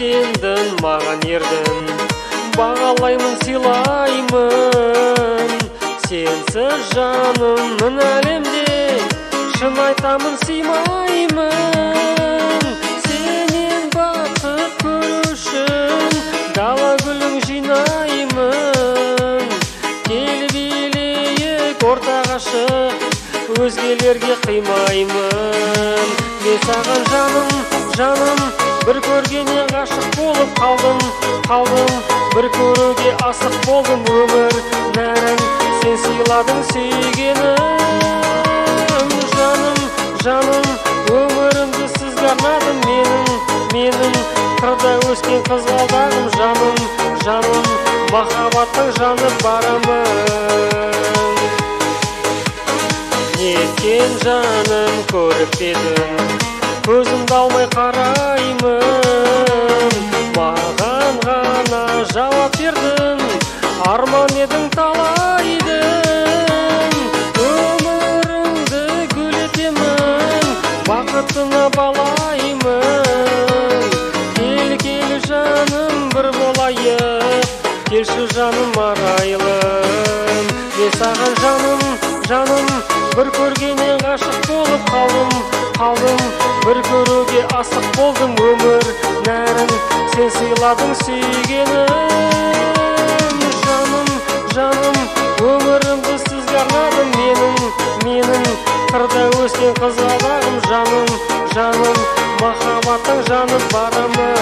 сендің маған ердің, бағалаймын сыйлаймын. Сенсіз жаным мына әлемде, шын айтамын сыймаймын. Сенен бақыт көрушін дала гүлін жинаймын. Келіп елейік ортаға шық, өзгелерге қимаймын. Мен саған жаным, жаным, бір көргеннен ғашық болып қалдым. Бір көруге асық болдым. Өмір нәрін сен сыйладың сүйгенім. Жаным, жаным, өмірімді сізге арнадым. Менің қырда өскен қызғалдағым. Жаным, жаным, махаббаттың жанып барамын. Неткен жаным көріп едім, көзімді алмай қараймын. Маған ғана жауап бердің, арман едің талайдың. Өміріңді гүл етемін, бақытына балаймын. Кел жаным бір болайық, келші жаным арайлым. Мен саған жаным, жаным, бір көргеннен ғашық болып қалдым. Бір көруге асық болдым. Өмір нәрін сен сыйладың сүйгенім. Жаным, жаным, өмірімді сізге арнадым. Менің қырда өскен қызғалдағым. Жаным, жаным, махаббаттың жанып барамын.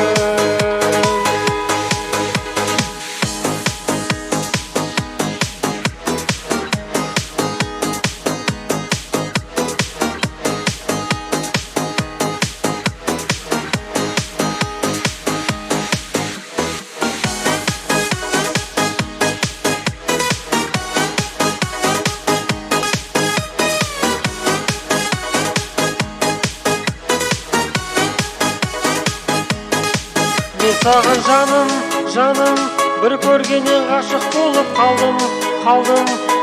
Мен саған жаным, жаным, бір көргеннен ғашық болып қалдым.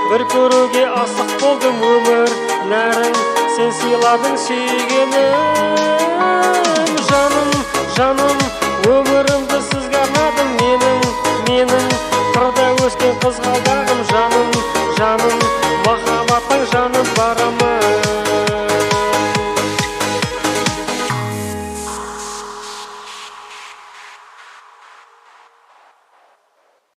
Бір көруге асық болдым. Өмір нәрін сен сыйладың сүйгенім. Жаным, жаным, өмірімді сізге арнадым. Менің қырда өскен қызғалдағым. Жаным, жаным,